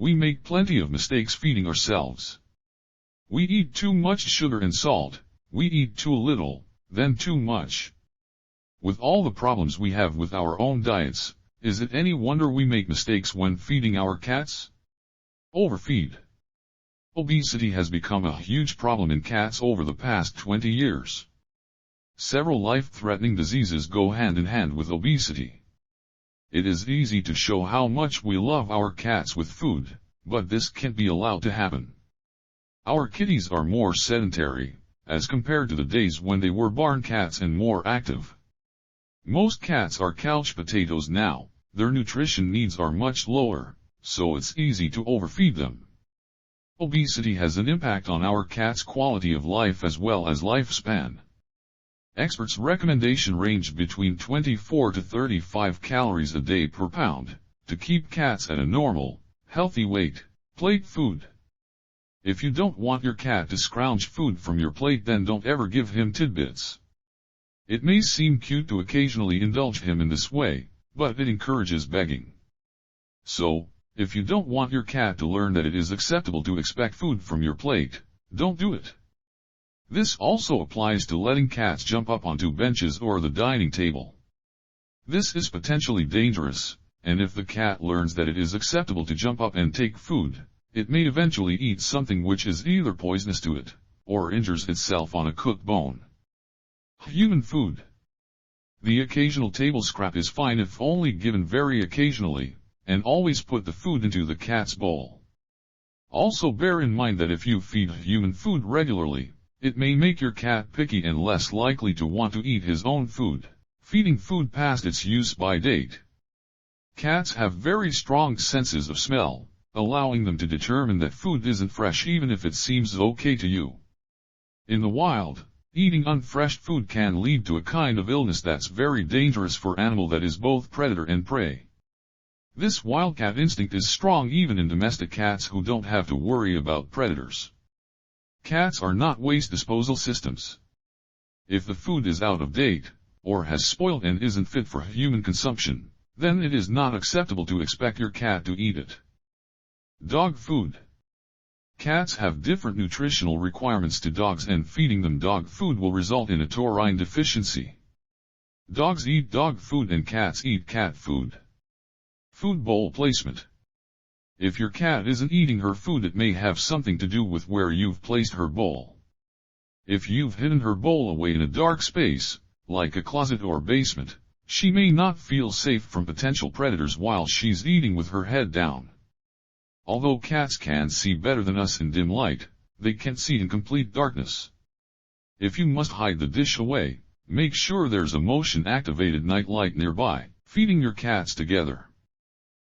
We make plenty of mistakes feeding ourselves. We eat too much sugar and salt, we eat too little, then too much. With all the problems we have with our own diets, is it any wonder we make mistakes when feeding our cats? Overfeed. Obesity has become a huge problem in cats over the past 20 years. Several life-threatening diseases go hand in hand with obesity. It is easy to show how much we love our cats with food, but this can't be allowed to happen. Our kitties are more sedentary, as compared to the days when they were barn cats and more active. Most cats are couch potatoes now, their nutrition needs are much lower, so it's easy to overfeed them. Obesity has an impact on our cats' quality of life as well as lifespan. Experts' recommendation range between 24 to 35 calories a day per pound, to keep cats at a normal, healthy weight. Plate food. If you don't want your cat to scrounge food from your plate, then don't ever give him tidbits. It may seem cute to occasionally indulge him in this way, but it encourages begging. So, if you don't want your cat to learn that it is acceptable to expect food from your plate, don't do it. This also applies to letting cats jump up onto benches or the dining table. This is potentially dangerous, and if the cat learns that it is acceptable to jump up and take food, it may eventually eat something which is either poisonous to it, or injures itself on a cooked bone. Human food. The occasional table scrap is fine if only given very occasionally, and always put the food into the cat's bowl. Also bear in mind that if you feed human food regularly, it may make your cat picky and less likely to want to eat his own food, feeding food past its use-by date. Cats have very strong senses of smell, allowing them to determine that food isn't fresh even if it seems okay to you. In the wild, eating unfresh food can lead to a kind of illness that's very dangerous for an animal that is both predator and prey. This wildcat instinct is strong even in domestic cats who don't have to worry about predators. Cats are not waste disposal systems. If the food is out of date, or has spoiled and isn't fit for human consumption, then it is not acceptable to expect your cat to eat it. Dog food. Cats have different nutritional requirements to dogs, and feeding them dog food will result in a taurine deficiency. Dogs eat dog food and cats eat cat food. Food bowl placement. If your cat isn't eating her food, it may have something to do with where you've placed her bowl. If you've hidden her bowl away in a dark space, like a closet or basement, she may not feel safe from potential predators while she's eating with her head down. Although cats can see better than us in dim light, they can't see in complete darkness. If you must hide the dish away, make sure there's a motion-activated night light nearby, feeding your cats together.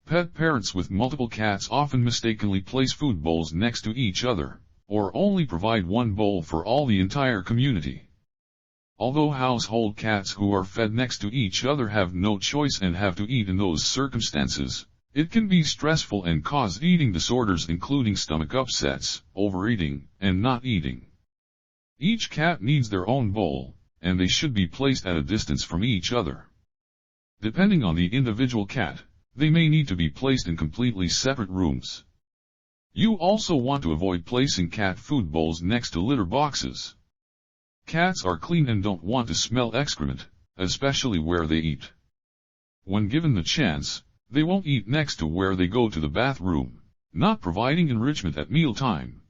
Pet parents with multiple cats often mistakenly place food bowls next to each other, or only provide one bowl for all the entire community. Although household cats who are fed next to each other have no choice and have to eat in those circumstances, it can be stressful and cause eating disorders including stomach upsets, overeating, and not eating. Each cat needs their own bowl, and they should be placed at a distance from each other. Depending on the individual cat, they may need to be placed in completely separate rooms. You also want to avoid placing cat food bowls next to litter boxes. Cats are clean and don't want to smell excrement, especially where they eat. When given the chance, they won't eat next to where they go to the bathroom, not providing enrichment at mealtime.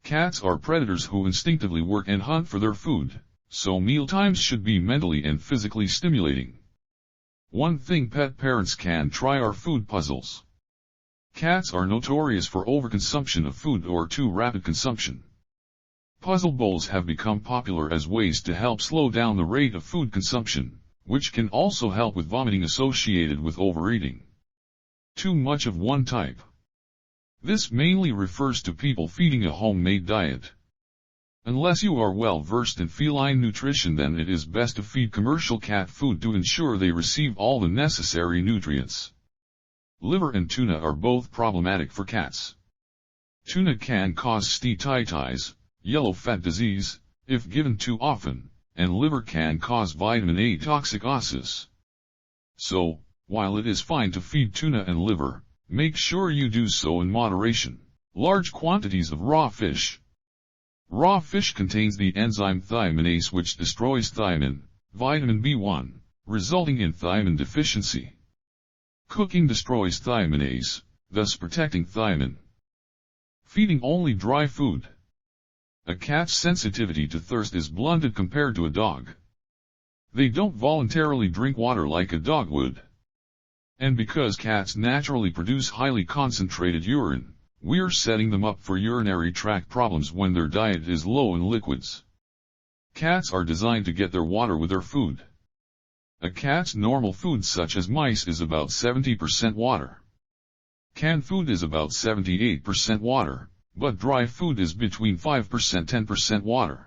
Cats are predators who instinctively work and hunt for their food, so mealtimes should be mentally and physically stimulating. One thing pet parents can try are food puzzles. Cats are notorious for overconsumption of food or too rapid consumption. Puzzle bowls have become popular as ways to help slow down the rate of food consumption, which can also help with vomiting associated with overeating. Too much of one type. This mainly refers to people feeding a homemade diet. Unless you are well versed in feline nutrition, then it is best to feed commercial cat food to ensure they receive all the necessary nutrients. Liver and tuna are both problematic for cats. Tuna can cause steatitis, yellow fat disease, if given too often, and liver can cause vitamin A toxicosis. So, while it is fine to feed tuna and liver, Make sure you do so in moderation. Large quantities of raw fish. Raw fish contains the enzyme thiominase which destroys thiamine, vitamin B1, resulting in thiamine deficiency. Cooking destroys thiominase, thus protecting thiamine. Feeding only dry food. A cat's sensitivity to thirst is blunted compared to a dog. They don't voluntarily drink water like a dog would. And because cats naturally produce highly concentrated urine, we're setting them up for urinary tract problems when their diet is low in liquids. Cats are designed to get their water with their food. A cat's normal food such as mice is about 70% water. Canned food is about 78% water, but dry food is between 5%–10% water.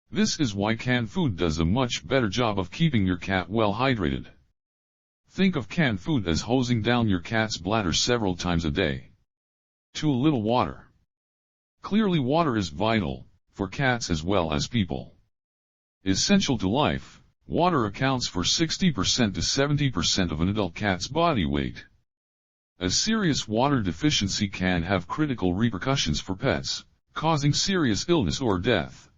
This is why canned food does a much better job of keeping your cat well hydrated. Think of canned food as hosing down your cat's bladder several times a day. Too little water. Clearly water is vital, for cats as well as people. Essential to life, water accounts for 60% to 70% of an adult cat's body weight. A serious water deficiency can have critical repercussions for pets, causing serious illness or death.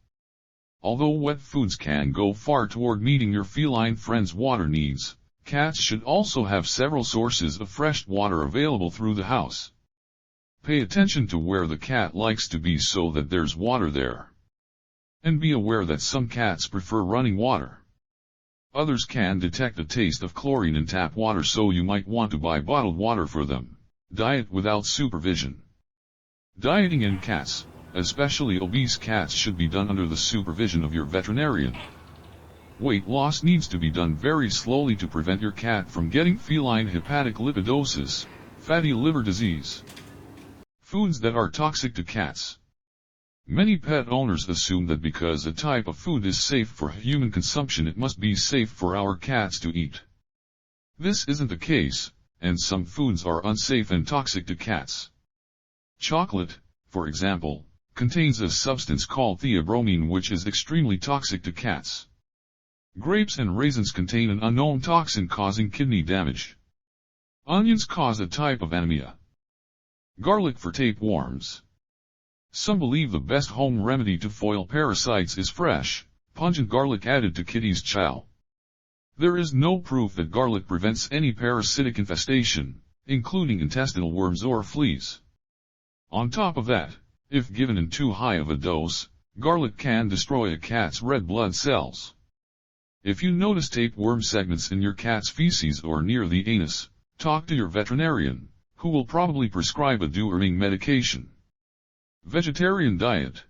Although wet foods can go far toward meeting your feline friend's water needs, cats should also have several sources of fresh water available through the house. Pay attention to where the cat likes to be so that there's water there. And be aware that some cats prefer running water. Others can detect a taste of chlorine in tap water, so you might want to buy bottled water for them. Diet without supervision. Dieting in cats, especially obese cats, should be done under the supervision of your veterinarian. Weight loss needs to be done very slowly to prevent your cat from getting feline hepatic lipidosis, fatty liver disease. Foods that are toxic to cats. Many pet owners assume that because a type of food is safe for human consumption it must be safe for our cats to eat. This isn't the case, and some foods are unsafe and toxic to cats. Chocolate, for example, contains a substance called theobromine which is extremely toxic to cats. Grapes and raisins contain an unknown toxin causing kidney damage. Onions cause a type of anemia. Garlic for tapeworms. Some believe the best home remedy to foil parasites is fresh, pungent garlic added to kitty's chow. There is no proof that garlic prevents any parasitic infestation, including intestinal worms or fleas. On top of that, if given in too high of a dose, garlic can destroy a cat's red blood cells. If you notice tapeworm segments in your cat's feces or near the anus, talk to your veterinarian, who will probably prescribe a deworming medication. Vegetarian diet.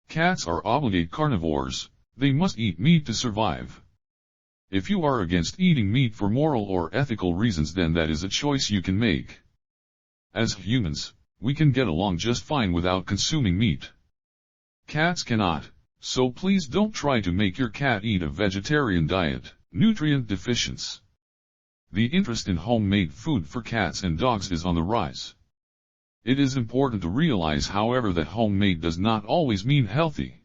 Cats are obligate carnivores, they must eat meat to survive. If you are against eating meat for moral or ethical reasons, then that is a choice you can make. As humans, we can get along just fine without consuming meat. Cats cannot, so please don't try to make your cat eat a vegetarian diet. Nutrient deficiencies. The interest in homemade food for cats and dogs is on the rise. It is important to realize, however, that homemade does not always mean healthy.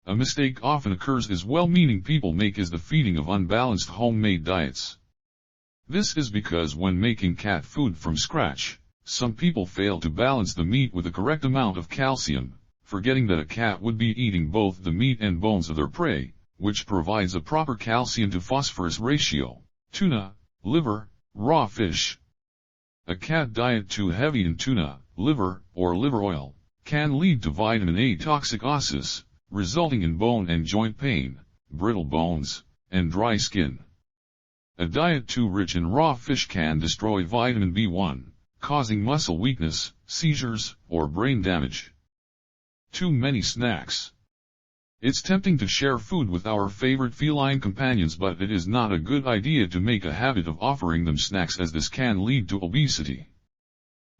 A mistake often occurs as well-meaning people make is the feeding of unbalanced homemade diets. This is because when making cat food from scratch, some people fail to balance the meat with the correct amount of calcium, forgetting that a cat would be eating both the meat and bones of their prey, which provides a proper calcium to phosphorus ratio. Tuna, liver, raw fish. A cat diet too heavy in tuna, liver, or liver oil, can lead to vitamin A toxicosis, resulting in bone and joint pain, brittle bones, and dry skin. A diet too rich in raw fish can destroy vitamin B1, causing muscle weakness, seizures, or brain damage. Too many snacks. It's tempting to share food with our favorite feline companions, but it is not a good idea to make a habit of offering them snacks, as this can lead to obesity.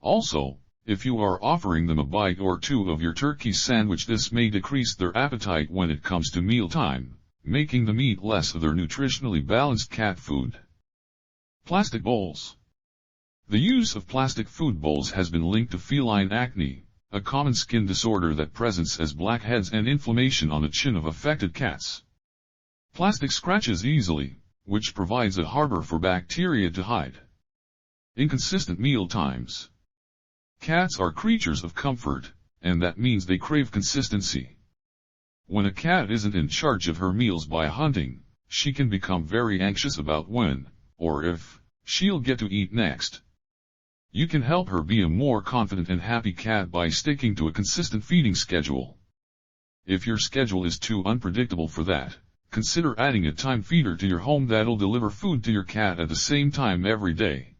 Also, if you are offering them a bite or two of your turkey sandwich, this may decrease their appetite when it comes to mealtime, making them eat less of their nutritionally balanced cat food. Plastic bowls. The use of plastic food bowls has been linked to feline acne, a common skin disorder that presents as blackheads and inflammation on the chin of affected cats. Plastic scratches easily, which provides a harbor for bacteria to hide. Inconsistent meal times. Cats are creatures of comfort, and that means they crave consistency. When a cat isn't in charge of her meals by hunting, she can become very anxious about when, or if, she'll get to eat next. You can help her be a more confident and happy cat by sticking to a consistent feeding schedule. If your schedule is too unpredictable for that, consider adding a time feeder to your home that'll deliver food to your cat at the same time every day.